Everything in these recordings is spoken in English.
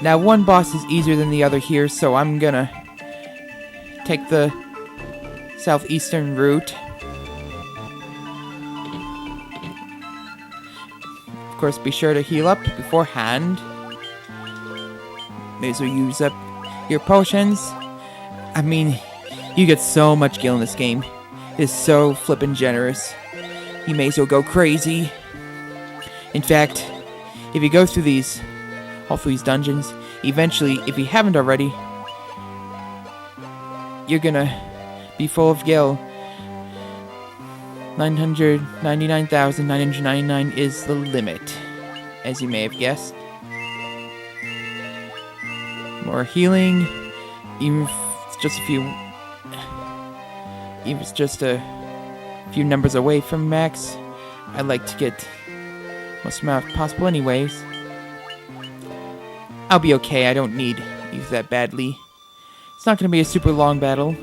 Now, one boss is easier than the other here, so I'm gonna take the southeastern route. Of course, be sure to heal up beforehand. May as well use up your potions. I mean, you get so much gil in this game. It is so flippin' generous. You may as well go crazy. In fact, if you go through all these dungeons, eventually, if you haven't already, you're gonna be full of gil. 999,999 is the limit, as you may have guessed. More healing, even if it's just a few numbers away from max. I like to get most amount possible anyways. I'll be okay, I don't need to use that badly. It's not going to be a super long battle.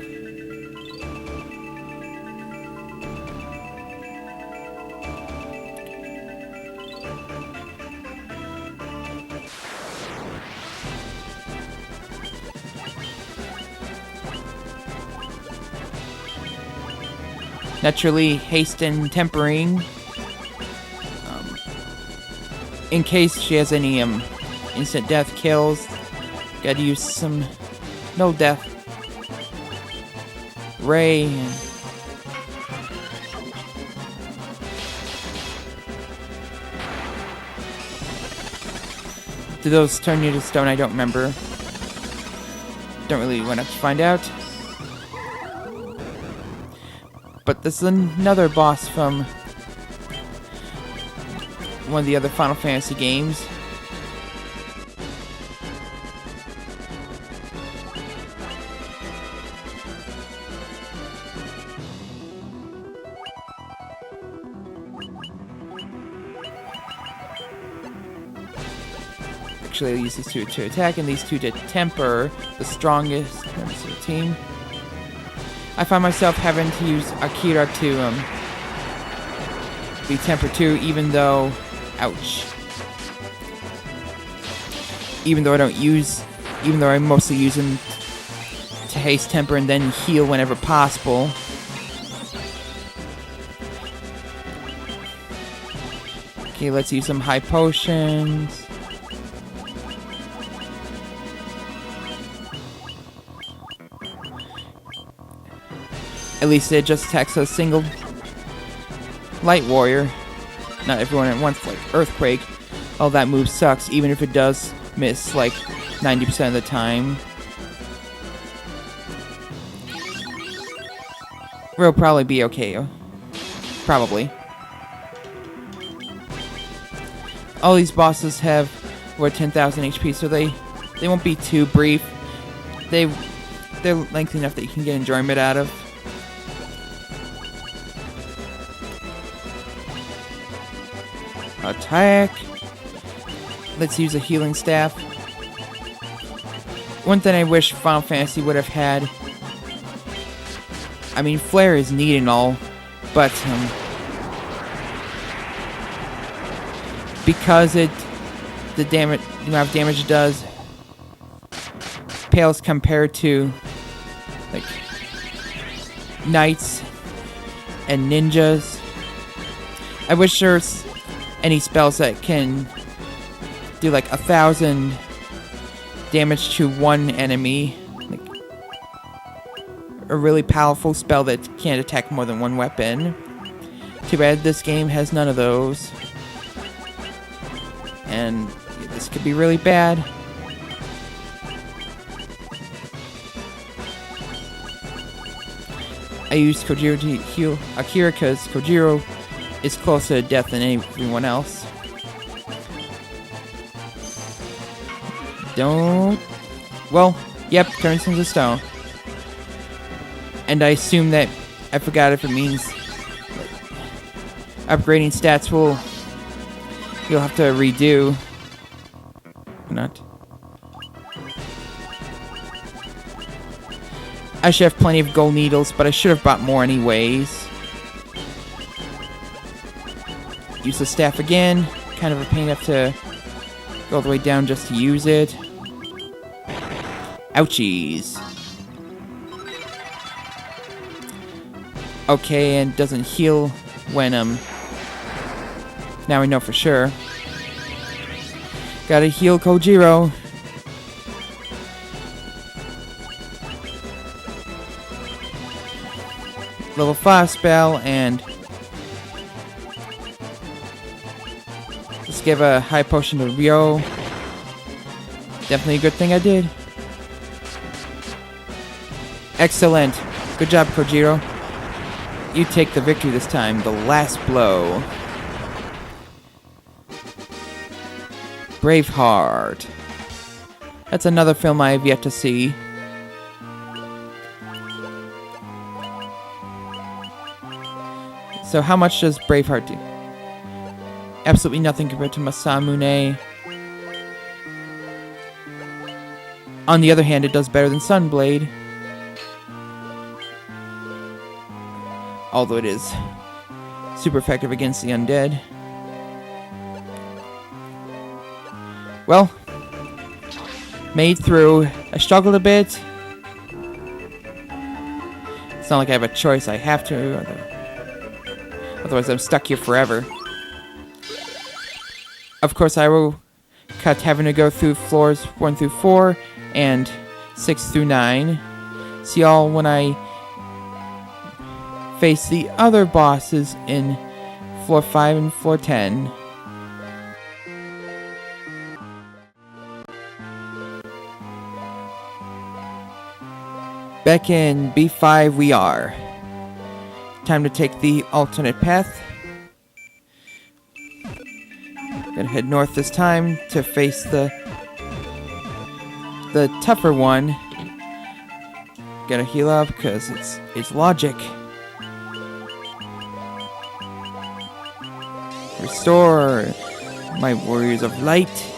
Naturally, haste and tempering. In case she has any instant death kills, gotta use some no death ray. Do those turn you to stone? I don't remember. Don't really want to find out. But this is another boss from one of the other Final Fantasy games. Actually, I'll use these two to attack and these two to temper, the strongest members of the team. I find myself having to use Akira to be tempered too, even though, ouch. Even though I mostly use him to haste temper and then heal whenever possible. Okay, let's use some high potions. At least it just attacks a single light warrior. Not everyone at once, like Earthquake. Oh, that move sucks, even if it does miss like 90% of the time. We'll probably be okay. Probably. All these bosses have over 10,000 HP, so they won't be too brief. They're lengthy enough that you can get enjoyment out of. Attack. Let's use a healing staff. One thing I wish Final Fantasy would have had. I mean, Flare is neat and all, but because the amount of damage it does pales compared to like knights and ninjas. I wish there's any spells that can do like 1,000 damage to one enemy. Like a really powerful spell that can't attack more than one weapon. Too bad this game has none of those. And this could be really bad. I used Kojiro to heal Akira because Kojiro is closer to death than anyone else. Well, yep, turns into stone. And I assume that, I forgot if it means upgrading stats you'll have to redo. Or not. I should have plenty of gold needles, but I should have bought more anyways. Use the staff again. Kind of a pain to have to go all the way down just to use it. Ouchies. Okay, and doesn't heal when, now I know for sure. Gotta heal Kojiro. Level 5 spell, and let's give a high potion to Ryo. Definitely a good thing I did. Excellent. Good job, Kojiro. You take the victory this time. The last blow. Braveheart. That's another film I have yet to see. So how much does Braveheart do? Absolutely nothing compared to Masamune. On the other hand, it does better than Sunblade. Although it is super effective against the undead. Well, made through. I struggled a bit. It's not like I have a choice. I have to. Otherwise, I'm stuck here forever. Of course, I will cut having to go through floors 1 through 4 and 6 through 9. See y'all when I face the other bosses in floor 5 and floor 10. Back in B5 we are. Time to take the alternate path. Gonna head north this time to face the tougher one. Gotta heal up because it's logic. Restore my warriors of light.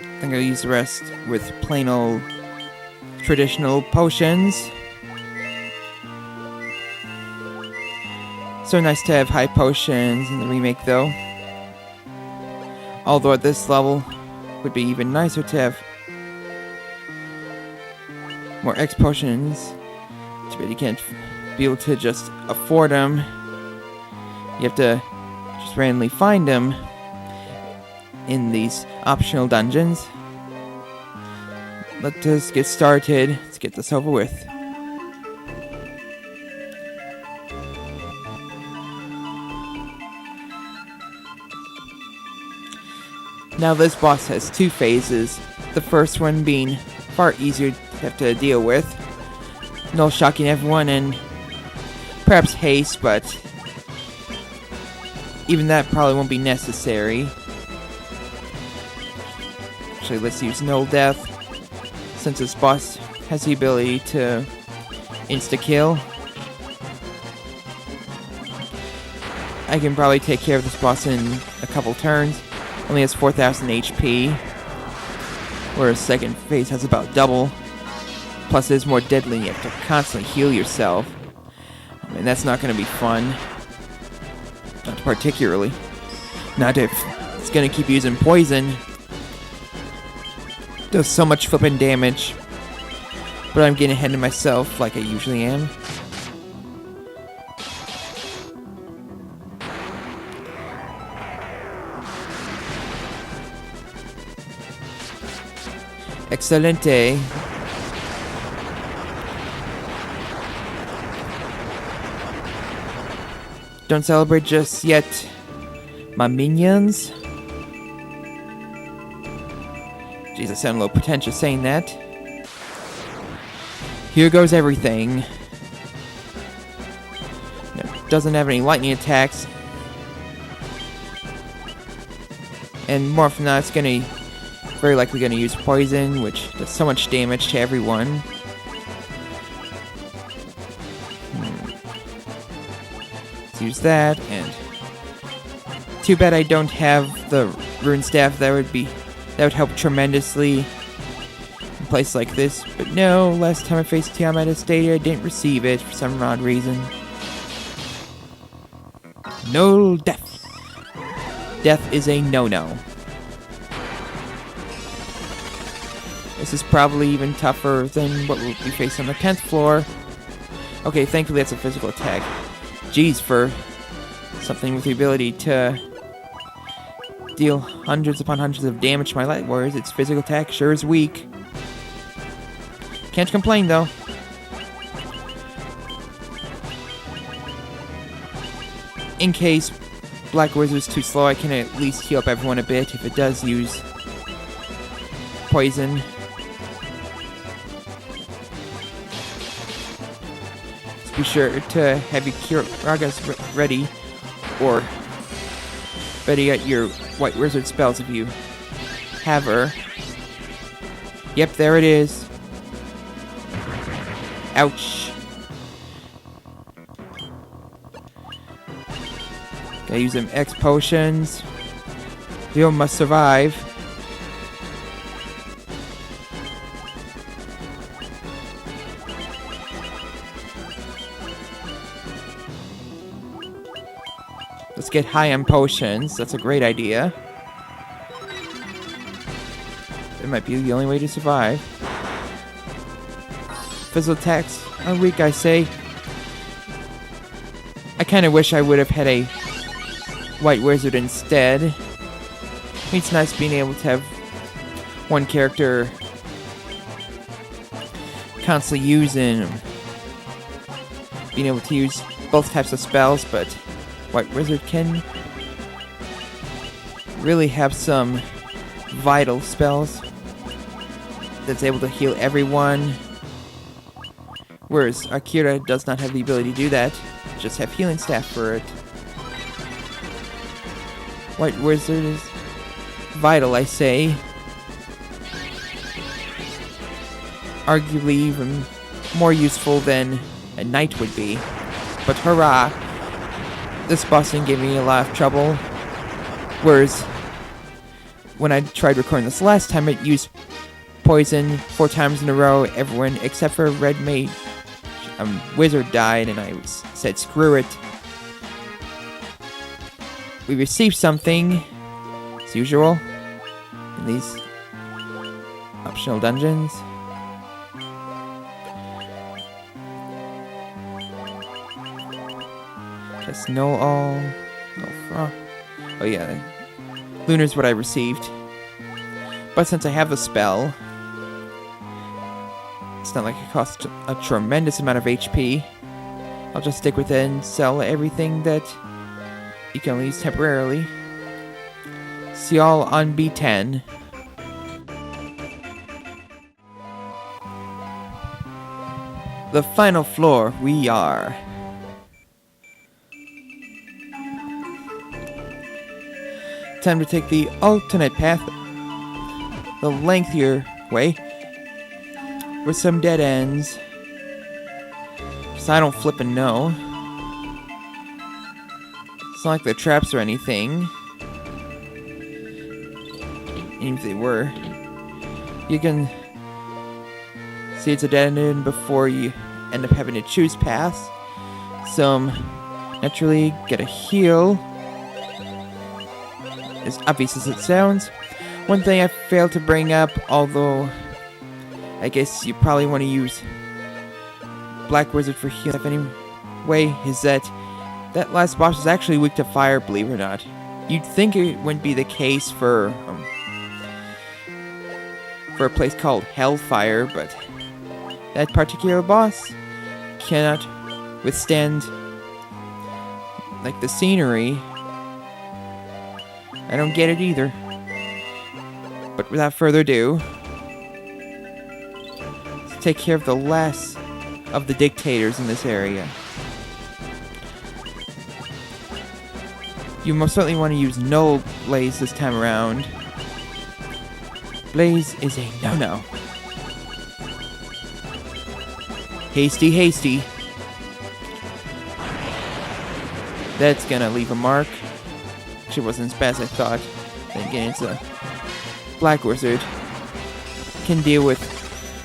I'm gonna use the rest with plain old traditional potions. So nice to have high potions in the remake though. Although at this level would be even nicer to have more X potions. Too bad you can't be able to just afford them. You have to just randomly find them in these optional dungeons. Let us get started. Let's get this over with. Now this boss has 2 phases, the first one being far easier to have to deal with. No shocking everyone and perhaps haste, but even that probably won't be necessary. Actually, let's use Null Death, since this boss has the ability to insta-kill. I can probably take care of this boss in a couple turns. Only has 4,000 HP, whereas second phase has about double. Plus it is more deadly and you have to constantly heal yourself. I mean, that's not going to be fun. Not particularly. Not if it's going to keep using poison. Does so much flipping damage. But I'm getting ahead of myself like I usually am. Excelente. Don't celebrate just yet, my minions. Jeez, I sound a little pretentious saying that. Here goes everything. No, doesn't have any lightning attacks. And more often than not, it's gonna very likely gonna use poison, which does so much damage to everyone. Let's use that, and too bad I don't have the rune staff. That would help tremendously in a place like this. But no, last time I faced Tiamat Stadia, I didn't receive it for some odd reason. No death. Death is a no-no. This is probably even tougher than what we'll be facing on the 10th floor. Okay, thankfully that's a physical attack. Geez, for something with the ability to deal hundreds upon hundreds of damage to my light warriors, its physical attack sure is weak. Can't complain, though. In case Black Wizard's too slow, I can at least heal up everyone a bit if it does use poison. Just be sure to have your Kiragas ready, or better yet, your White Wizard spells if you have her. Yep, there it is. Ouch. Gotta use them X potions. Leo must survive. Let's get high on potions. That's a great idea. It might be the only way to survive. Physical attacks are weak, I say. I kind of wish I would have had a White Wizard instead. It's nice being able to have one character constantly using, being able to use both types of spells, but White Wizard can really have some vital spells that's able to heal everyone, whereas Akira does not have the ability to do that, just have healing staff for it. White Wizard is vital, I say. Arguably even more useful than a knight would be. But hurrah! This boss didn't give me a lot of trouble. Whereas when I tried recording this last time, it used poison 4 times in a row. Everyone except for Red Mage Wizard died, and I said screw it. We received something, as usual, in these optional dungeons. Cast no all, no frost. Oh yeah, Lunar's what I received. But since I have the spell, it's not like it costs a tremendous amount of HP. I'll just stick with it and sell everything that you can only use temporarily. See y'all on B10. The final floor we are. Time to take the alternate path, the lengthier way, with some dead ends. Cause I don't flippin' know. It's not like the traps or anything. Even if they were, you can see it's a dead end before you end up having to choose paths. So, naturally, get a heal. As obvious as it sounds. One thing I failed to bring up, although I guess you probably want to use Black Wizard for healing anyway, is that last boss is actually weak to fire, believe it or not. You'd think it wouldn't be the case for a place called Hellfire, but that particular boss cannot withstand, like, the scenery. I don't get it either. But without further ado, let's take care of the last of the dictators in this area. You most certainly want to use no Blaze this time around. Blaze is a no-no. Hasty, hasty. That's gonna leave a mark. Actually, wasn't as bad as I thought. Then again, it's a Black Wizard. Can deal with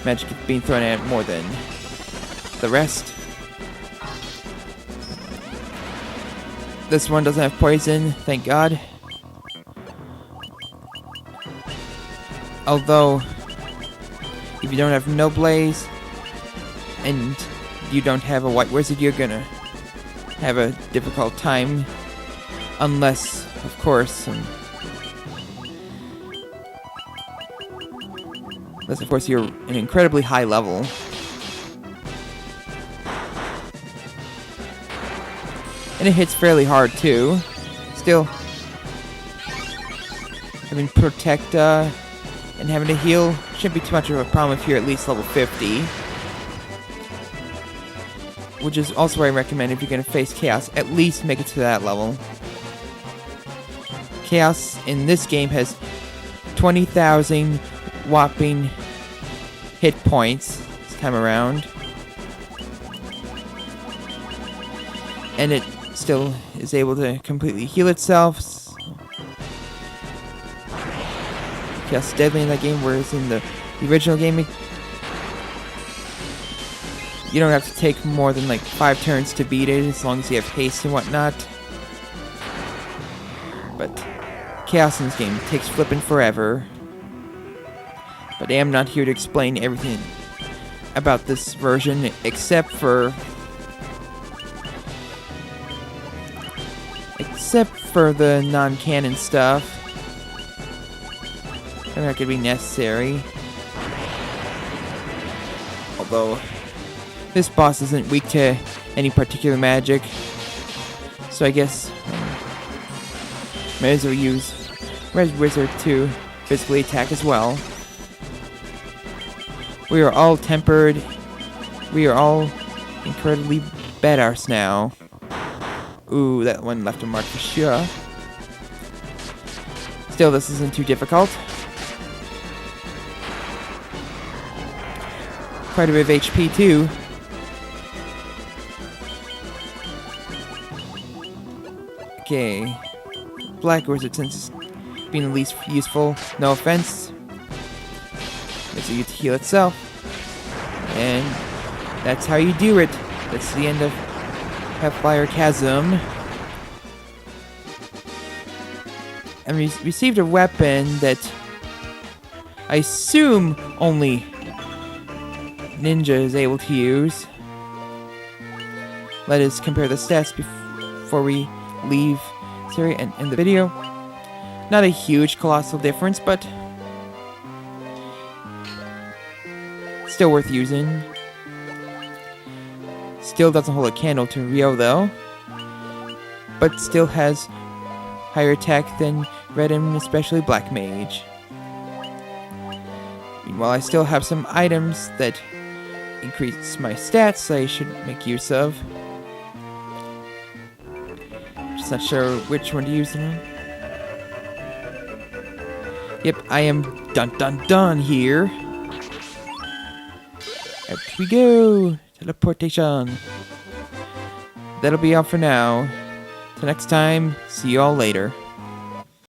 magic being thrown at it more than the rest. This one doesn't have poison, thank God. If you don't have no blaze and you don't have a white wizard, you're gonna have a difficult time. Unless, of course, you're an incredibly high level. And it hits fairly hard too. Still, having Protecta and having to heal shouldn't be too much of a problem if you're at least level 50. Which is also why I recommend if you're going to face Chaos, at least make it to that level. Chaos in this game has 20,000 whopping hit points this time around. And it still is able to completely heal itself. Chaos is deadly in that game, whereas in the original game, you don't have to take more than like 5 turns to beat it, as long as you have haste and whatnot. But Chaos in this game takes flippin' forever. But I am not here to explain everything about this version, except for the non-canon stuff. They're not gonna be necessary. Although this boss isn't weak to any particular magic, so I guess might as well use Red Wizard to physically attack as well. We are all tempered. We are all incredibly badass now. Ooh, that one left a mark for sure. Still, this isn't too difficult. Quite a bit of HP too. Okay. Black Wizard, since it's being the least useful, no offense. Makes it to heal itself. And that's how you do it. That's the end of Hellfire Chasm. And we received a weapon that I assume only Ninja is able to use. Let us compare the stats before we leave Syria and end the video. Not a huge colossal difference, but still worth using. Still doesn't hold a candle to Rio though, but still has higher attack than Red and especially Black Mage. Meanwhile, I still have some items that increase my stats I should make use of. Just not sure which one to use them on. Yep, I am done here. Up we go! Teleportation. That'll be all for now. Till next time, see you all later.